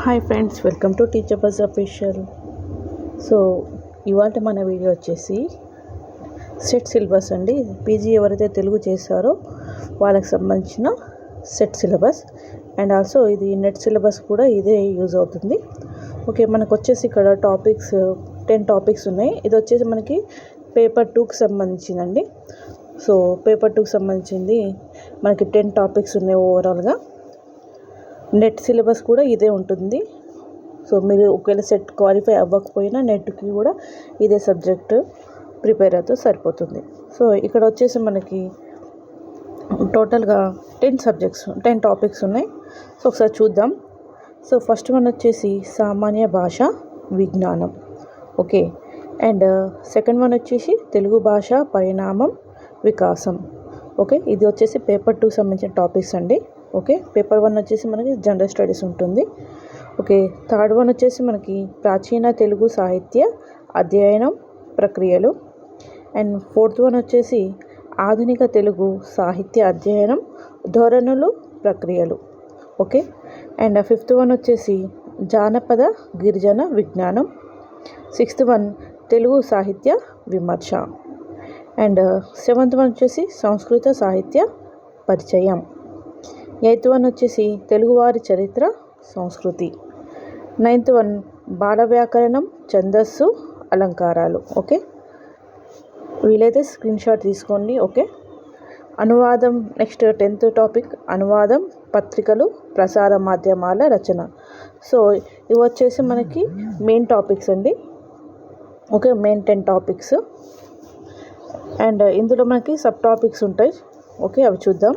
Hi friends, welcome to teacher buzz official. So ఇవాళ మన video వచ్చేసి సెట్ సిలబస్ అండి. పీజీ ఎవరైతే తెలుగు చేస్తారో వాళ్ళకి సంబంధించిన సెట్ సిలబస్ అండ్ ఆల్సో ఇది నెట్ సిలబస్ కూడా ఇదే యూజ్ అవుతుంది. ఓకే, మనకు వచ్చేసి ఇక్కడ టాపిక్స్ 10 టాపిక్స్ ఉన్నాయి. ఇది వచ్చేసి మనకి పేపర్ 2కి సంబంధించిందండి. సో పేపర్ 2కి సంబంధించింది మనకి 10 టాపిక్స్ ఉన్నాయి ఓవరాల్గా. నెట్ సిలబస్ కూడా ఇదే ఉంటుంది. సో మీరు ఒకవేళ సెట్ క్వాలిఫై అవ్వకపోయినా నెట్కి కూడా ఇదే సబ్జెక్ట్ ప్రిపేర్ అవుతూ సరిపోతుంది. సో ఇక్కడ వచ్చేసి మనకి టోటల్గా 10 టాపిక్స్ ఉన్నాయి. సో ఒకసారి చూద్దాం. సో ఫస్ట్ వన్ వచ్చేసి సామాన్య భాష విజ్ఞానం. ఓకే, అండ్ సెకండ్ వన్ వచ్చేసి తెలుగు భాష పరిణామం వికాసం. ఓకే, ఇది వచ్చేసి పేపర్ 2 సంబంధించిన టాపిక్స్ అండి. ఓకే, పేపర్ 1 వచ్చేసి మనకి జనరల్ స్టడీస్ ఉంటుంది. ఓకే, థర్డ్ వన్ వచ్చేసి మనకి ప్రాచీన తెలుగు సాహిత్య అధ్యయనం ప్రక్రియలు అండ్ ఫోర్త్ వన్ వచ్చేసి ఆధునిక తెలుగు సాహిత్య అధ్యయనం ధోరణులు ప్రక్రియలు. ఓకే, అండ్ ఫిఫ్త్ వన్ వచ్చేసి జానపద గిరిజన విజ్ఞానం. సిక్స్త్ వన్ తెలుగు సాహిత్య విమర్శ అండ్ సెవెంత్ వన్ వచ్చేసి సంస్కృత సాహిత్య పరిచయం. ఎయిత్ వన్ వచ్చేసి తెలుగువారి చరిత్ర సంస్కృతి. నైన్త్ వన్ బాల వ్యాకరణం ఛందస్సు అలంకారాలు. ఓకే, వీలైతే స్క్రీన్ షాట్ తీసుకోండి. ఓకే, అనువాదం నెక్స్ట్ 10th టాపిక్ అనువాదం పత్రికలు ప్రసార మాధ్యమాల రచన. సో ఇవి వచ్చేసి మనకి మెయిన్ టాపిక్స్ అండి. ఓకే, మెయిన్ 10 టాపిక్స్ అండ్ ఇందులో మనకి సబ్ టాపిక్స్ ఉంటాయి. ఓకే, అవి చూద్దాం.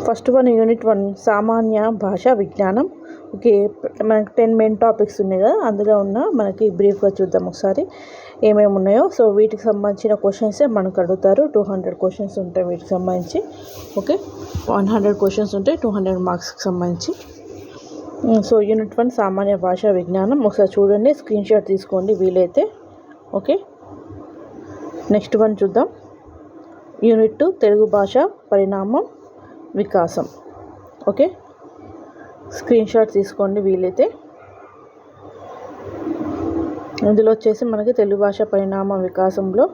ఫస్ట్ వన్ యూనిట్ 1 సామాన్య భాషా విజ్ఞానం. ఓకే, మనకి 10 మెయిన్ టాపిక్స్ ఉన్నాయి కదా, అందులో ఉన్న మనకి బ్రీఫ్గా చూద్దాం ఒకసారి ఏమేమి ఉన్నాయో. సో వీటికి సంబంధించిన క్వశ్చన్సే మనకు అడుగుతారు. 200 క్వశ్చన్స్ ఉంటాయి వీటికి సంబంధించి. ఓకే, 100 క్వశ్చన్స్ ఉంటాయి 200 మార్క్స్కి సంబంధించి. సో యూనిట్ 1 సామాన్య భాషా విజ్ఞానం ఒకసారి చూడండి, స్క్రీన్ షాట్ తీసుకోండి వీలైతే. ఓకే, నెక్స్ట్ వన్ చూద్దాం. యూనిట్ 2 తెలుగు భాష పరిణామం వికాసం. ఓకే, స్క్రీన్ షాట్ తీసుకోండి వీలైతే. ఇందులో వచ్చేసి మనకి తెలుగు భాష పరిణామం వికాసంలో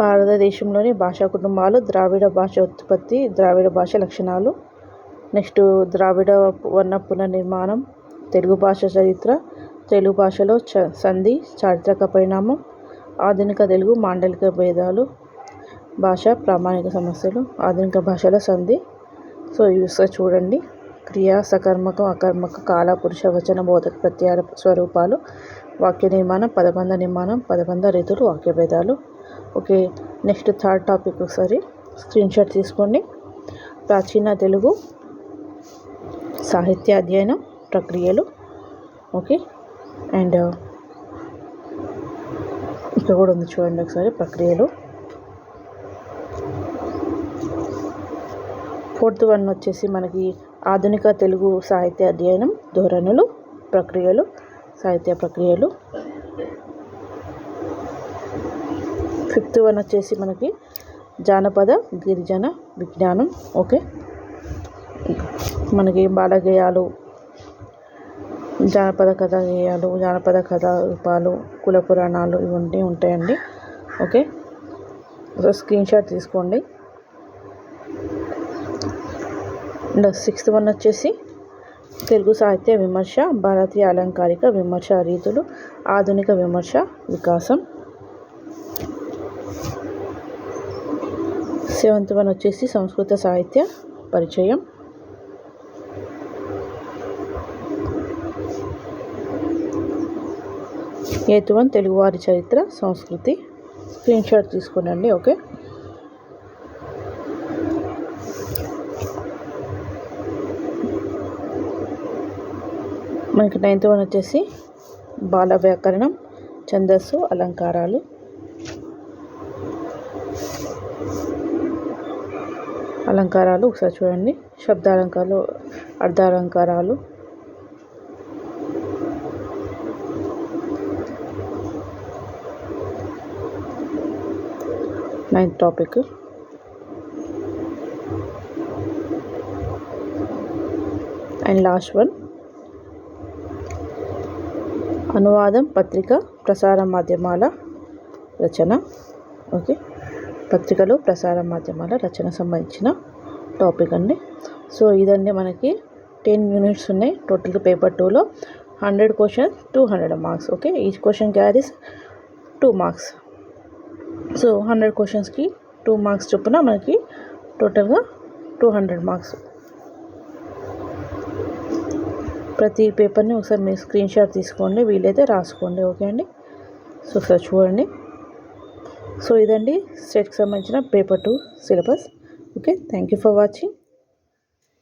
భారతదేశంలోని భాషా కుటుంబాలు, ద్రావిడ భాష ఉత్పత్తి, ద్రావిడ భాష లక్షణాలు, నెక్స్ట్ ద్రావిడ వర్ణ పునర్నిర్మాణం, తెలుగు భాష చరిత్ర, తెలుగు భాషలో సంధి చారిత్రక పరిణామం, ఆధునిక తెలుగు మాండలిక భేదాలు, భాష ప్రామాణిక సమస్యలు, ఆధునిక భాషల సంధి. సో ఇవి చూడండి. క్రియా సకర్మకం అకర్మక కాల పురుష వచన బోధక ప్రత్యయ స్వరూపాలు, వాక్య నిర్మాణం, పదబంధ నిర్మాణం, పదబంధ రీతులు, వాక్య భేదాలు. ఓకే, నెక్స్ట్ థర్డ్ టాపిక్ ఒకసారి స్క్రీన్ షాట్ తీసుకోండి. ప్రాచీన తెలుగు సాహిత్య అధ్యయనం ప్రక్రియలు. ఓకే, అండ్ ఇక్కడ కూడా ఉంది చూడండి ఒకసారి ప్రక్రియలు. ఫోర్త్ వన్ వచ్చేసి మనకి ఆధునిక తెలుగు సాహిత్య అధ్యయనం ధోరణులు ప్రక్రియలు సాహిత్య ప్రక్రియలు. ఫిఫ్త్ వన్ వచ్చేసి మనకి జానపద గిరిజన విజ్ఞానం. ఓకే, మనకి బాలగేయాలు, జానపద కథ గేయాలు, జానపద కథ రూపాలు, కుల పురాణాలు ఇవన్నీ ఉంటాయండి. ఓకే, స్క్రీన్ షాట్ తీసుకోండి. అండ్ సిక్స్త్ వన్ వచ్చేసి తెలుగు సాహిత్య విమర్శ, భారతీయ అలంకారిక విమర్శ రీతులు, ఆధునిక విమర్శ వికాసం. సెవెంత్ వన్ వచ్చేసి సంస్కృత సాహిత్య పరిచయం. ఎయిత్ వన్ తెలుగువారి చరిత్ర సంస్కృతి. Screen shot తీసుకోనండి. ఓకే, మనకి 9th వన్ వచ్చేసి బాల వ్యాకరణం ఛందస్సు అలంకారాలు. అలంకారాలు ఒకసారి చూడండి. శబ్దాలంకారాలు, అర్ధాలంకారాలు, 9th topic. And last one అనువాదం, పత్రిక, ప్రసార మాధ్యమాల రచన. ఓకే, పత్రికలు, ప్రసార మాధ్యమాల రచన సంబంధించిన టాపిక్ అండి. సో ఇదండి మనకి 10 యూనిట్స్ ఉన్నాయి టోటల్గా పేపర్ 2లో. 100 questions, 200 marks. Okay, each question carries 2 marks. So 100 క్వశ్చన్స్కి 2 మార్క్స్ చొప్పున మనకి టోటల్గా 200 మార్క్స్. ప్రతి పేపర్ని ఒకసారి మీరు స్క్రీన్ షాట్ తీసుకోండి, వీలైతే రాసుకోండి. ఓకే అండి, సో ఒకసారి చూడండి. సో ఇదండి స్టేట్కి సంబంధించిన paper 2 syllabus. Okay, thank you for watching.